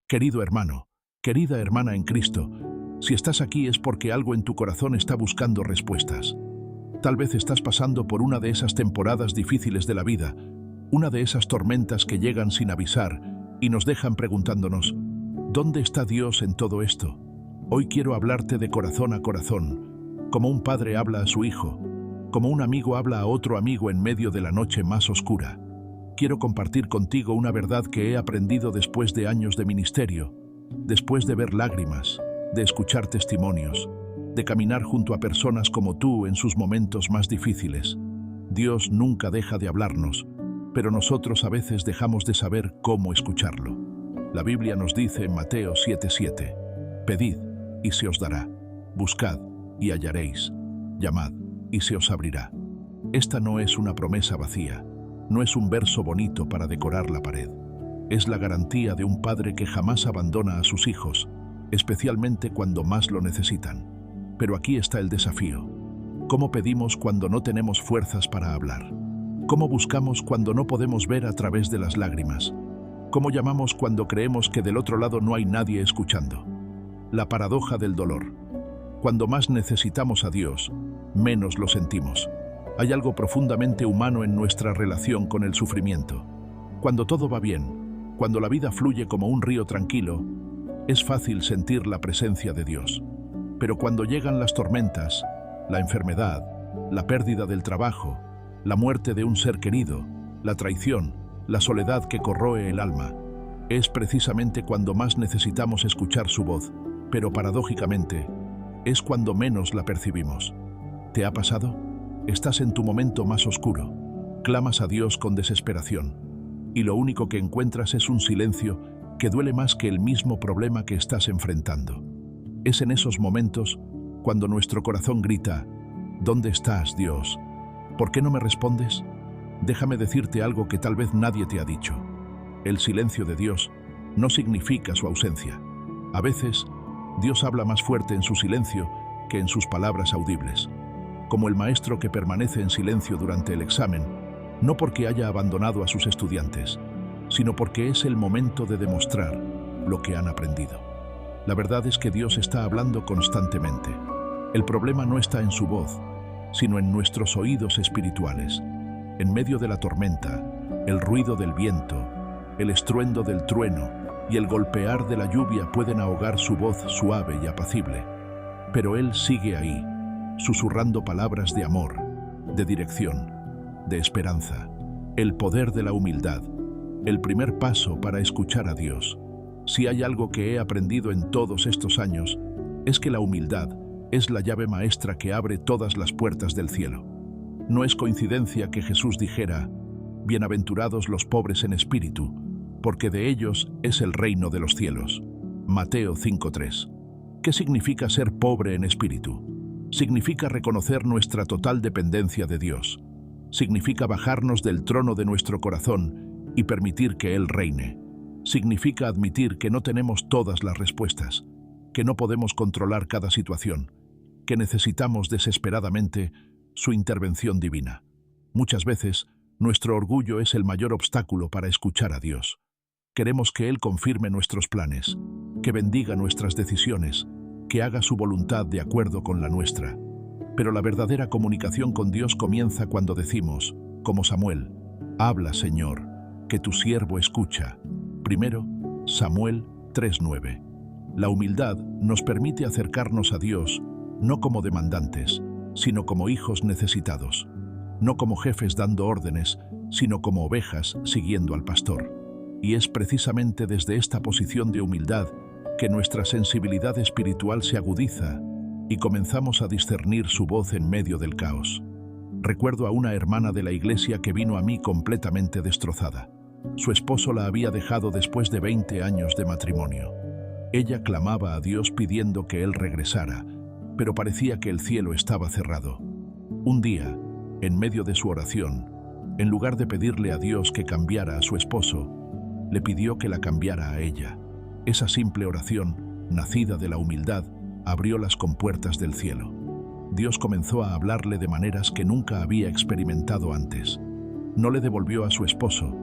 Querido hermano, querida hermana en Cristo, si estás aquí es porque algo en tu corazón está buscando respuestas. Tal vez estás pasando por una de esas temporadas difíciles de la vida, una de esas tormentas que llegan sin avisar y nos dejan preguntándonos, ¿dónde está Dios en todo esto? Hoy quiero hablarte de corazón a corazón, como un padre habla a su hijo, como un amigo habla a otro amigo en medio de la noche más oscura. Quiero compartir contigo una verdad que he aprendido después de años de ministerio, después de ver lágrimas, de escuchar testimonios, de caminar junto a personas como tú en sus momentos más difíciles. Dios nunca deja de hablarnos, pero nosotros a veces dejamos de saber cómo escucharlo. La Biblia nos dice en Mateo 7:7, «Pedid y se os dará, buscad y hallaréis, llamad y se os abrirá». Esta no es una promesa vacía, no es un verso bonito para decorar la pared. Es la garantía de un padre que jamás abandona a sus hijos, especialmente cuando más lo necesitan. Pero aquí está el desafío. ¿Cómo pedimos cuando no tenemos fuerzas para hablar? ¿Cómo buscamos cuando no podemos ver a través de las lágrimas? ¿Cómo llamamos cuando creemos que del otro lado no hay nadie escuchando? La paradoja del dolor. Cuando más necesitamos a Dios, menos lo sentimos. Hay algo profundamente humano en nuestra relación con el sufrimiento. Cuando todo va bien, cuando la vida fluye como un río tranquilo, es fácil sentir la presencia de Dios. Pero cuando llegan las tormentas, la enfermedad, la pérdida del trabajo, la muerte de un ser querido, la traición, la soledad que corroe el alma, es precisamente cuando más necesitamos escuchar su voz, pero paradójicamente, es cuando menos la percibimos. ¿Te ha pasado? Estás en tu momento más oscuro, clamas a Dios con desesperación, y lo único que encuentras es un silencio que duele más que el mismo problema que estás enfrentando. Es en esos momentos cuando nuestro corazón grita, ¿dónde estás, Dios? ¿Por qué no me respondes? Déjame decirte algo que tal vez nadie te ha dicho. El silencio de Dios no significa su ausencia. A veces, Dios habla más fuerte en su silencio que en sus palabras audibles. Como el maestro que permanece en silencio durante el examen, no porque haya abandonado a sus estudiantes, sino porque es el momento de demostrar lo que han aprendido. La verdad es que Dios está hablando constantemente. El problema no está en su voz, sino en nuestros oídos espirituales. En medio de la tormenta, el ruido del viento, el estruendo del trueno y el golpear de la lluvia pueden ahogar su voz suave y apacible. Pero Él sigue ahí, susurrando palabras de amor, de dirección, de esperanza. El poder de la humildad, el primer paso para escuchar a Dios. Si hay algo que he aprendido en todos estos años, es que la humildad es la llave maestra que abre todas las puertas del cielo. No es coincidencia que Jesús dijera, «Bienaventurados los pobres en espíritu, porque de ellos es el reino de los cielos». Mateo 5:3. ¿Qué significa ser pobre en espíritu? Significa reconocer nuestra total dependencia de Dios. Significa bajarnos del trono de nuestro corazón y permitir que Él reine. Significa admitir que no tenemos todas las respuestas, que no podemos controlar cada situación, que necesitamos desesperadamente su intervención divina. Muchas veces, nuestro orgullo es el mayor obstáculo para escuchar a Dios. Queremos que Él confirme nuestros planes, que bendiga nuestras decisiones, que haga su voluntad de acuerdo con la nuestra. Pero la verdadera comunicación con Dios comienza cuando decimos, como Samuel, «Habla, Señor, que tu siervo escucha». 1 Samuel 3:9. La humildad nos permite acercarnos a Dios, no como demandantes, sino como hijos necesitados, no como jefes dando órdenes, sino como ovejas siguiendo al pastor. Y es precisamente desde esta posición de humildad que nuestra sensibilidad espiritual se agudiza y comenzamos a discernir su voz en medio del caos. Recuerdo a una hermana de la iglesia que vino a mí completamente destrozada. Su esposo la había dejado después de 20 años de matrimonio. Ella clamaba a Dios pidiendo que él regresara, pero parecía que el cielo estaba cerrado. Un día, en medio de su oración, en lugar de pedirle a Dios que cambiara a su esposo, le pidió que la cambiara a ella. Esa simple oración, nacida de la humildad, abrió las compuertas del cielo. Dios comenzó a hablarle de maneras que nunca había experimentado antes. No le devolvió a su esposo,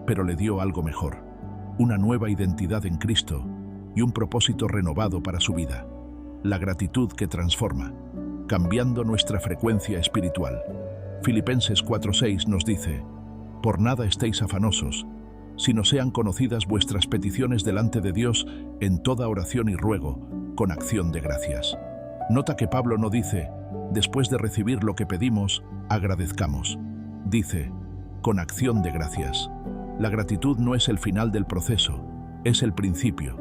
pero le dio algo mejor: una nueva identidad en Cristo y un propósito renovado para su vida. La gratitud que transforma, cambiando nuestra frecuencia espiritual. Filipenses 4:6 nos dice: por nada estéis afanosos, sino sean conocidas vuestras peticiones delante de Dios en toda oración y ruego, con acción de gracias. Nota que Pablo no dice, después de recibir lo que pedimos, agradezcamos. Dice, con acción de gracias. La gratitud no es el final del proceso, es el principio.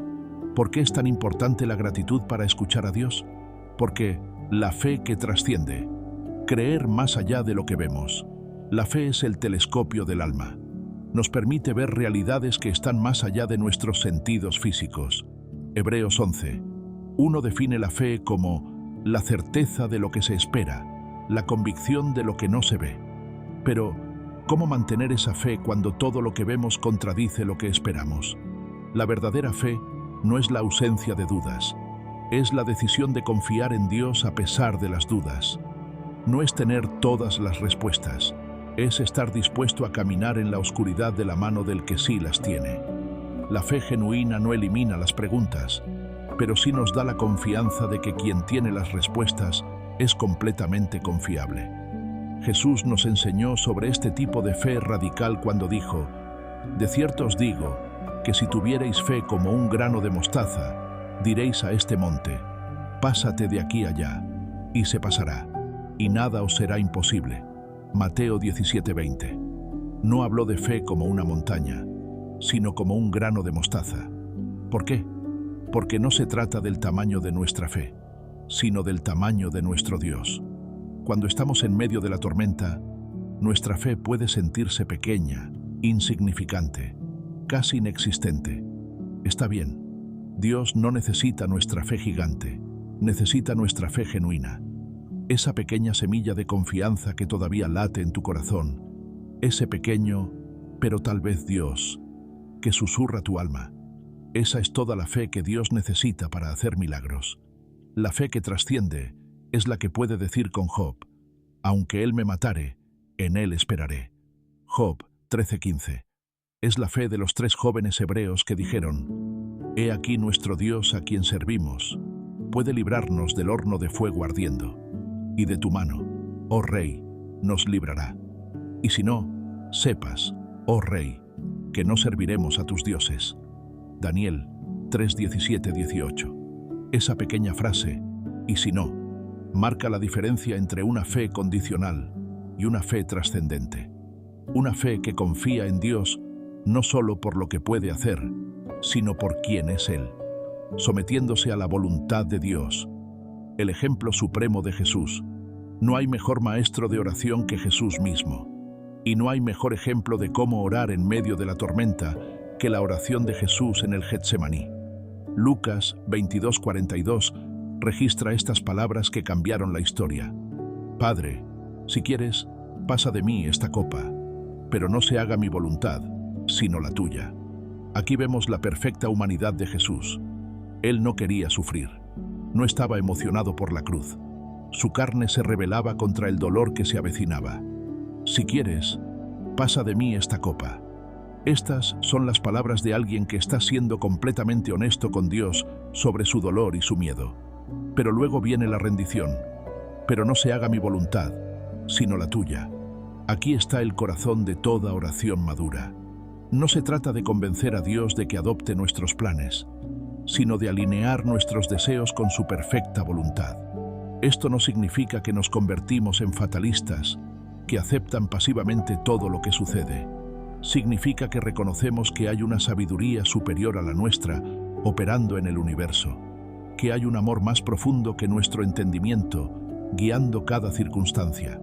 ¿Por qué es tan importante la gratitud para escuchar a Dios? Porque la fe que trasciende, creer más allá de lo que vemos. La fe es el telescopio del alma. Nos permite ver realidades que están más allá de nuestros sentidos físicos. Hebreos 11:1 define la fe como la certeza de lo que se espera, la convicción de lo que no se ve. Pero, ¿cómo mantener esa fe cuando todo lo que vemos contradice lo que esperamos? La verdadera fe no es la ausencia de dudas, es la decisión de confiar en Dios a pesar de las dudas. No es tener todas las respuestas, es estar dispuesto a caminar en la oscuridad de la mano del que sí las tiene. La fe genuina no elimina las preguntas, pero sí nos da la confianza de que quien tiene las respuestas es completamente confiable. Jesús nos enseñó sobre este tipo de fe radical cuando dijo: de cierto os digo, que si tuvierais fe como un grano de mostaza, diréis a este monte, pásate de aquí allá, y se pasará, y nada os será imposible. Mateo 17:20. No habló de fe como una montaña, sino como un grano de mostaza. ¿Por qué? Porque no se trata del tamaño de nuestra fe, sino del tamaño de nuestro Dios. Cuando estamos en medio de la tormenta, nuestra fe puede sentirse pequeña, insignificante, casi inexistente. Está bien, Dios no necesita nuestra fe gigante, necesita nuestra fe genuina. Esa pequeña semilla de confianza que todavía late en tu corazón, ese pequeño, pero tal vez Dios, que susurra tu alma. Esa es toda la fe que Dios necesita para hacer milagros. La fe que trasciende es la que puede decir con Job: aunque él me matare, en él esperaré. Job 13:15. Es la fe de los 3 jóvenes hebreos que dijeron: he aquí nuestro Dios a quien servimos, puede librarnos del horno de fuego ardiendo, y de tu mano, oh Rey, nos librará. Y si no, sepas, oh Rey, que no serviremos a tus dioses. Daniel 3:17-18. Esa pequeña frase, y si no, marca la diferencia entre una fe condicional y una fe trascendente. Una fe que confía en Dios no solo por lo que puede hacer, sino por quién es Él, sometiéndose a la voluntad de Dios. El ejemplo supremo de Jesús. No hay mejor maestro de oración que Jesús mismo. Y no hay mejor ejemplo de cómo orar en medio de la tormenta que la oración de Jesús en el Getsemaní. Lucas 22:42 registra estas palabras que cambiaron la historia. Padre, si quieres, pasa de mí esta copa, pero no se haga mi voluntad, sino la tuya. Aquí vemos la perfecta humanidad de Jesús. Él no quería sufrir, no estaba emocionado por la cruz. Su carne se rebelaba contra el dolor que se avecinaba. Si quieres, pasa de mí esta copa. Estas son las palabras de alguien que está siendo completamente honesto con Dios sobre su dolor y su miedo. Pero luego viene la rendición. Pero no se haga mi voluntad, sino la tuya. Aquí está el corazón de toda oración madura. No se trata de convencer a Dios de que adopte nuestros planes, sino de alinear nuestros deseos con su perfecta voluntad. Esto no significa que nos convertimos en fatalistas, que aceptan pasivamente todo lo que sucede. Significa que reconocemos que hay una sabiduría superior a la nuestra operando en el universo, que hay un amor más profundo que nuestro entendimiento guiando cada circunstancia,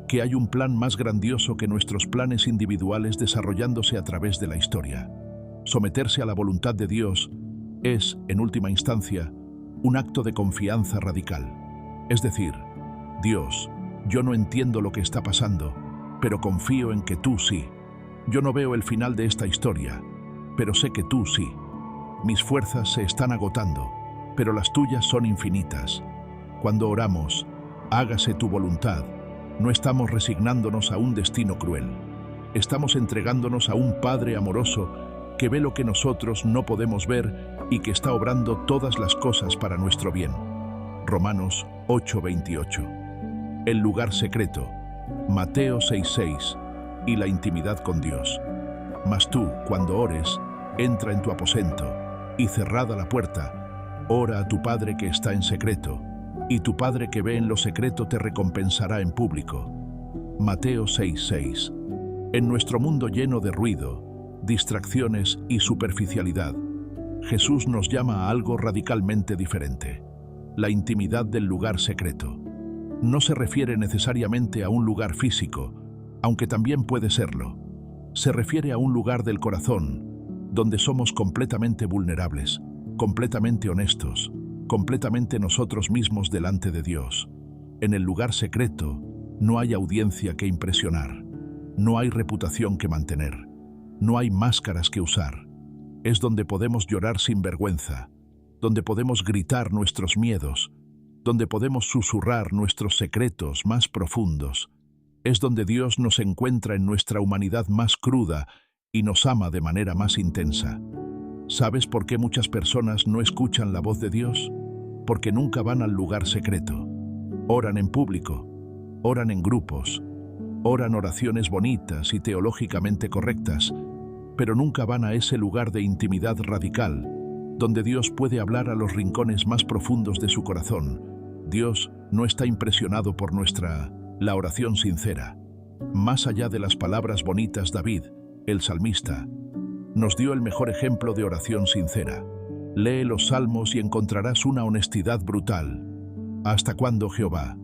que hay un plan más grandioso que nuestros planes individuales desarrollándose a través de la historia. Someterse a la voluntad de Dios es, en última instancia, un acto de confianza radical. Es decir, Dios, yo no entiendo lo que está pasando, pero confío en que tú sí. Yo no veo el final de esta historia, pero sé que tú sí. Mis fuerzas se están agotando, pero las tuyas son infinitas. Cuando oramos, hágase tu voluntad, no estamos resignándonos a un destino cruel. Estamos entregándonos a un Padre amoroso que ve lo que nosotros no podemos ver y que está obrando todas las cosas para nuestro bien. Romanos 8:28. El lugar secreto, Mateo 6:6, y la intimidad con Dios. Mas tú, cuando ores, entra en tu aposento, y cerrada la puerta, ora a tu Padre que está en secreto, y tu Padre que ve en lo secreto te recompensará en público. Mateo 6:6. En nuestro mundo lleno de ruido, distracciones y superficialidad, Jesús nos llama a algo radicalmente diferente: la intimidad del lugar secreto. No se refiere necesariamente a un lugar físico, aunque también puede serlo. Se refiere a un lugar del corazón, donde somos completamente vulnerables, completamente honestos, completamente nosotros mismos delante de Dios. En el lugar secreto no hay audiencia que impresionar, no hay reputación que mantener, no hay máscaras que usar. Es donde podemos llorar sin vergüenza, donde podemos gritar nuestros miedos, donde podemos susurrar nuestros secretos más profundos. Es donde Dios nos encuentra en nuestra humanidad más cruda y nos ama de manera más intensa. ¿Sabes por qué muchas personas no escuchan la voz de Dios? Porque nunca van al lugar secreto. Oran en público, oran en grupos, oran oraciones bonitas y teológicamente correctas, pero nunca van a ese lugar de intimidad radical, donde Dios puede hablar a los rincones más profundos de su corazón. Dios no está impresionado por la oración sincera. Más allá de las palabras bonitas, David, el salmista, nos dio el mejor ejemplo de oración sincera. Lee los salmos y encontrarás una honestidad brutal. ¿Hasta cuándo, Jehová?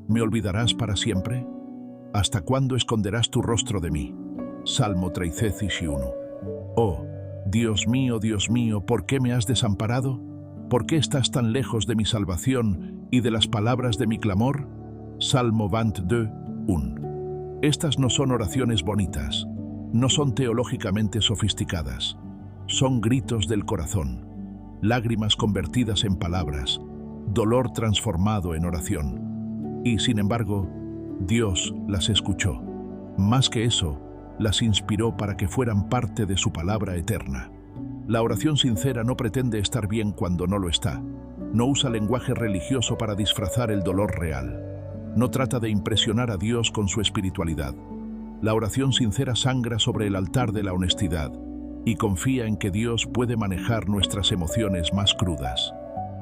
¿Me olvidarás para siempre? ¿Hasta cuándo esconderás tu rostro de mí? Salmo 13:1. Oh, Dios mío, ¿por qué me has desamparado? ¿Por qué estás tan lejos de mi salvación y de las palabras de mi clamor? Salmo 22:1. Estas no son oraciones bonitas, no son teológicamente sofisticadas, son gritos del corazón, lágrimas convertidas en palabras, dolor transformado en oración. Y sin embargo, Dios las escuchó. Más que eso, las inspiró para que fueran parte de su palabra eterna. La oración sincera no pretende estar bien cuando no lo está. No usa lenguaje religioso para disfrazar el dolor real. No trata de impresionar a Dios con su espiritualidad. La oración sincera sangra sobre el altar de la honestidad y confía en que Dios puede manejar nuestras emociones más crudas.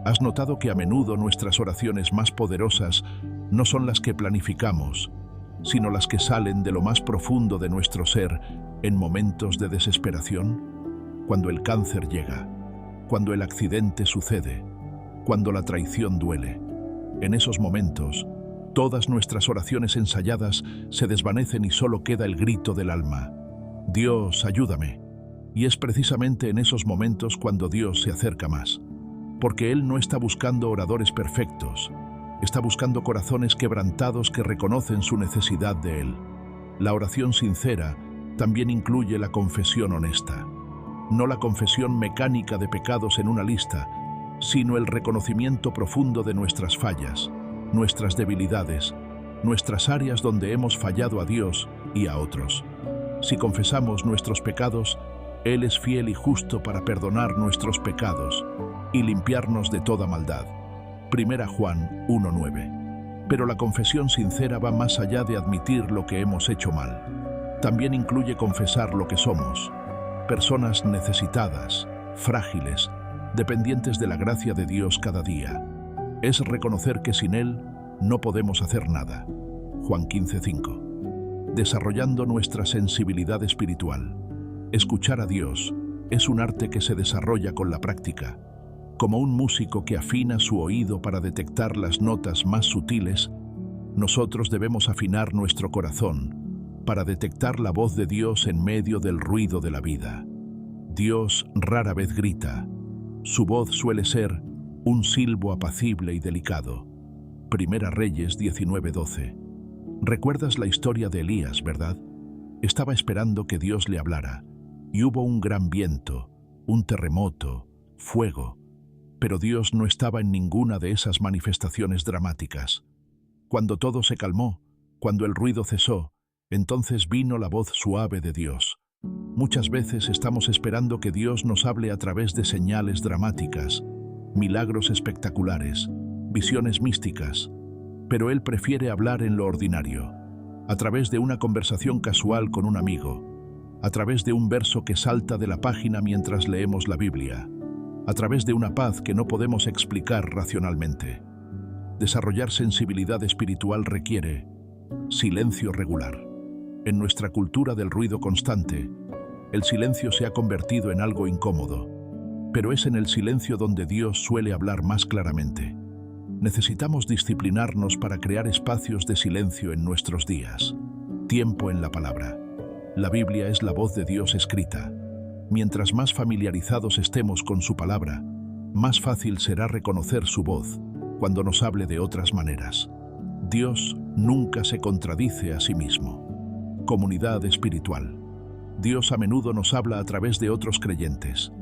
¿Has notado que a menudo nuestras oraciones más poderosas no son las que planificamos, sino las que salen de lo más profundo de nuestro ser en momentos de desesperación? Cuando el cáncer llega, cuando el accidente sucede, cuando la traición duele. En esos momentos, todas nuestras oraciones ensayadas se desvanecen y solo queda el grito del alma: Dios, ayúdame. Y es precisamente en esos momentos cuando Dios se acerca más, porque Él no está buscando oradores perfectos, está buscando corazones quebrantados que reconocen su necesidad de Él. La oración sincera también incluye la confesión honesta. No la confesión mecánica de pecados en una lista, sino el reconocimiento profundo de nuestras fallas, nuestras debilidades, nuestras áreas donde hemos fallado a Dios y a otros. Si confesamos nuestros pecados, Él es fiel y justo para perdonar nuestros pecados y limpiarnos de toda maldad. 1 Juan 1:9. Pero la confesión sincera va más allá de admitir lo que hemos hecho mal. También incluye confesar lo que somos: personas necesitadas, frágiles, dependientes de la gracia de Dios cada día. Es reconocer que sin Él no podemos hacer nada. Juan 15:5. Desarrollando nuestra sensibilidad espiritual. Escuchar a Dios es un arte que se desarrolla con la práctica. Como un músico que afina su oído para detectar las notas más sutiles, nosotros debemos afinar nuestro corazón para detectar la voz de Dios en medio del ruido de la vida. Dios rara vez grita. Su voz suele ser un silbo apacible y delicado. Primera Reyes 19:12. ¿Recuerdas la historia de Elías, verdad? Estaba esperando que Dios le hablara, y hubo un gran viento, un terremoto, fuego, pero Dios no estaba en ninguna de esas manifestaciones dramáticas. Cuando todo se calmó, cuando el ruido cesó, entonces vino la voz suave de Dios. Muchas veces estamos esperando que Dios nos hable a través de señales dramáticas, milagros espectaculares, visiones místicas, pero Él prefiere hablar en lo ordinario, a través de una conversación casual con un amigo, a través de un verso que salta de la página mientras leemos la Biblia, a través de una paz que no podemos explicar racionalmente. Desarrollar sensibilidad espiritual requiere silencio regular. En nuestra cultura del ruido constante, el silencio se ha convertido en algo incómodo, pero es en el silencio donde Dios suele hablar más claramente. Necesitamos disciplinarnos para crear espacios de silencio en nuestros días. Tiempo en la palabra. La Biblia es la voz de Dios escrita. Mientras más familiarizados estemos con su palabra, más fácil será reconocer su voz cuando nos hable de otras maneras. Dios nunca se contradice a sí mismo. Comunidad espiritual. Dios a menudo nos habla a través de otros creyentes.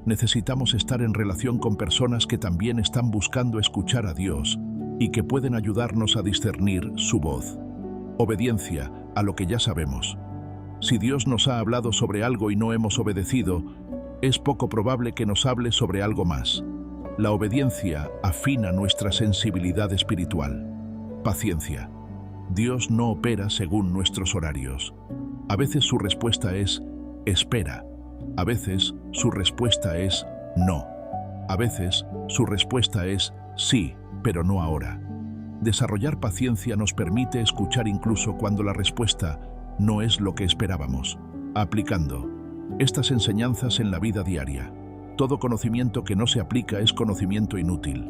Necesitamos estar en relación con personas que también están buscando escuchar a Dios y que pueden ayudarnos a discernir su voz. Obediencia a lo que ya sabemos. Si Dios nos ha hablado sobre algo y no hemos obedecido, es poco probable que nos hable sobre algo más. La obediencia afina nuestra sensibilidad espiritual. Paciencia. Dios no opera según nuestros horarios. A veces su respuesta es espera. A veces su respuesta es no. A veces su respuesta es sí, pero no ahora. Desarrollar paciencia nos permite escuchar incluso cuando la respuesta no es lo que esperábamos. Aplicando estas enseñanzas en la vida diaria. Todo conocimiento que no se aplica es conocimiento inútil.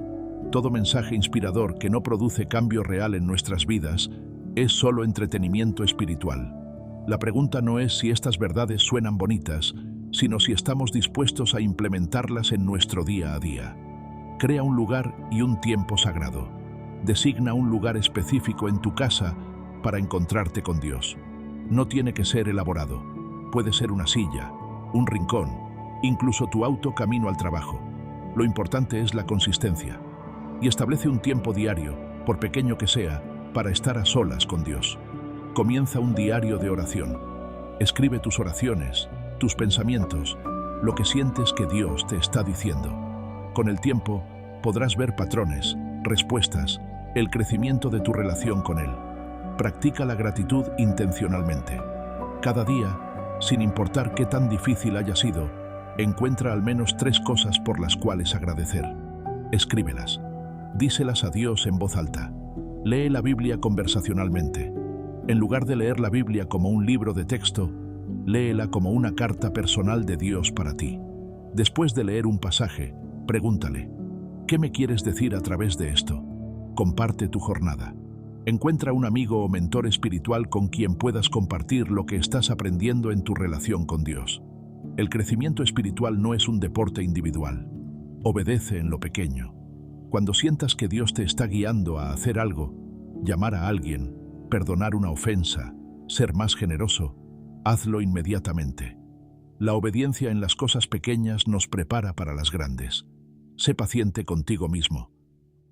Todo mensaje inspirador que no produce cambio real en nuestras vidas es solo entretenimiento espiritual. La pregunta no es si estas verdades suenan bonitas, sino si estamos dispuestos a implementarlas en nuestro día a día. Crea un lugar y un tiempo sagrado. Designa un lugar específico en tu casa para encontrarte con Dios. No tiene que ser elaborado. Puede ser una silla, un rincón, incluso tu auto camino al trabajo. Lo importante es la consistencia. Y establece un tiempo diario, por pequeño que sea, para estar a solas con Dios. Comienza un diario de oración. Escribe tus oraciones, tus pensamientos, lo que sientes que Dios te está diciendo. Con el tiempo, podrás ver patrones, respuestas, el crecimiento de tu relación con Él. Practica la gratitud intencionalmente. Cada día, sin importar qué tan difícil haya sido, encuentra al menos 3 cosas por las cuales agradecer. Escríbelas. Díselas a Dios en voz alta. Lee la Biblia conversacionalmente. En lugar de leer la Biblia como un libro de texto, léela como una carta personal de Dios para ti. Después de leer un pasaje, pregúntale, ¿qué me quieres decir a través de esto? Comparte tu jornada. Encuentra un amigo o mentor espiritual con quien puedas compartir lo que estás aprendiendo en tu relación con Dios. El crecimiento espiritual no es un deporte individual. Obedece en lo pequeño. Cuando sientas que Dios te está guiando a hacer algo, llamar a alguien, perdonar una ofensa, ser más generoso, hazlo inmediatamente. La obediencia en las cosas pequeñas nos prepara para las grandes. Sé paciente contigo mismo.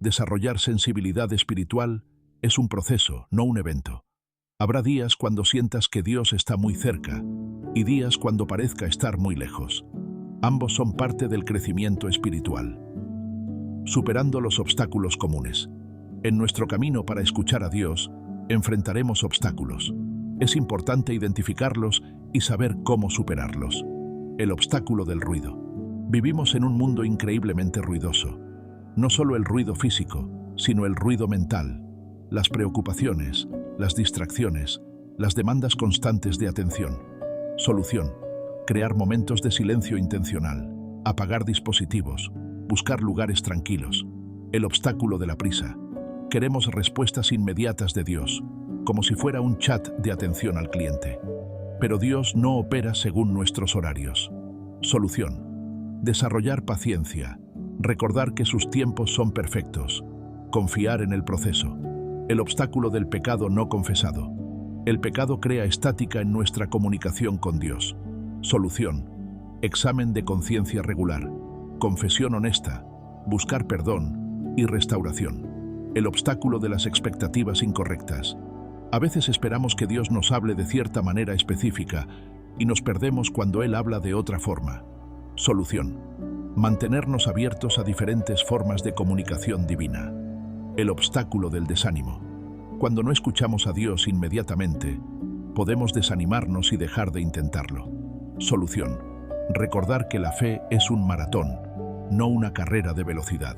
Desarrollar sensibilidad espiritual es un proceso, no un evento. Habrá días cuando sientas que Dios está muy cerca y días cuando parezca estar muy lejos. Ambos son parte del crecimiento espiritual. Superando los obstáculos comunes. En nuestro camino para escuchar a Dios, enfrentaremos obstáculos. Es importante identificarlos y saber cómo superarlos. El obstáculo del ruido. Vivimos en un mundo increíblemente ruidoso. No solo el ruido físico, sino el ruido mental, las preocupaciones, las distracciones, las demandas constantes de atención. Solución: crear momentos de silencio intencional, apagar dispositivos, buscar lugares tranquilos. El obstáculo de la prisa. Queremos respuestas inmediatas de Dios, como si fuera un chat de atención al cliente. Pero Dios no opera según nuestros horarios. Solución: desarrollar paciencia, recordar que sus tiempos son perfectos, confiar en el proceso. El obstáculo del pecado no confesado. El pecado crea estática en nuestra comunicación con Dios. Solución: examen de conciencia regular, confesión honesta, buscar perdón y restauración. El obstáculo de las expectativas incorrectas. A veces esperamos que Dios nos hable de cierta manera específica, y nos perdemos cuando Él habla de otra forma. Solución: mantenernos abiertos a diferentes formas de comunicación divina. El obstáculo del desánimo. Cuando no escuchamos a Dios inmediatamente, podemos desanimarnos y dejar de intentarlo. Solución: recordar que la fe es un maratón, no una carrera de velocidad.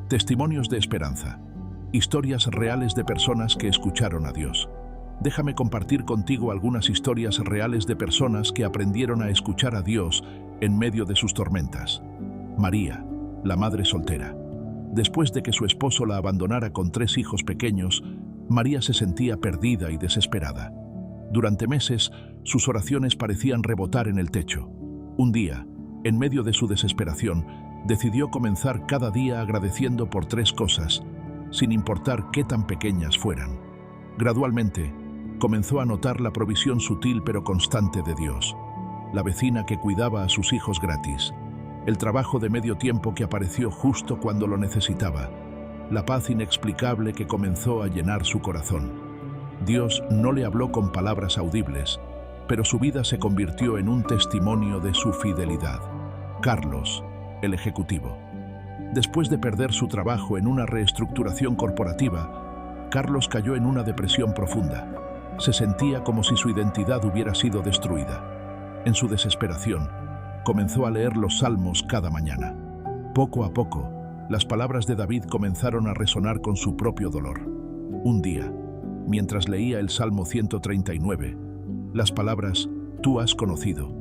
Testimonios de esperanza. Historias reales de personas que escucharon a Dios. Déjame compartir contigo algunas historias reales de personas que aprendieron a escuchar a Dios en medio de sus tormentas. María, la madre soltera. Después de que su esposo la abandonara con 3 hijos pequeños, María se sentía perdida y desesperada. Durante meses, sus oraciones parecían rebotar en el techo. Un día, en medio de su desesperación, decidió comenzar cada día agradeciendo por 3 cosas, sin importar qué tan pequeñas fueran. Gradualmente, comenzó a notar la provisión sutil pero constante de Dios. La vecina que cuidaba a sus hijos gratis. El trabajo de medio tiempo que apareció justo cuando lo necesitaba. La paz inexplicable que comenzó a llenar su corazón. Dios no le habló con palabras audibles, pero su vida se convirtió en un testimonio de su fidelidad. Carlos, el ejecutivo. Después de perder su trabajo en una reestructuración corporativa, Carlos cayó en una depresión profunda. Se sentía como si su identidad hubiera sido destruida. En su desesperación, comenzó a leer los salmos cada mañana. Poco a poco, las palabras de David comenzaron a resonar con su propio dolor. Un día, mientras leía el Salmo 139, las palabras "Tú has conocido"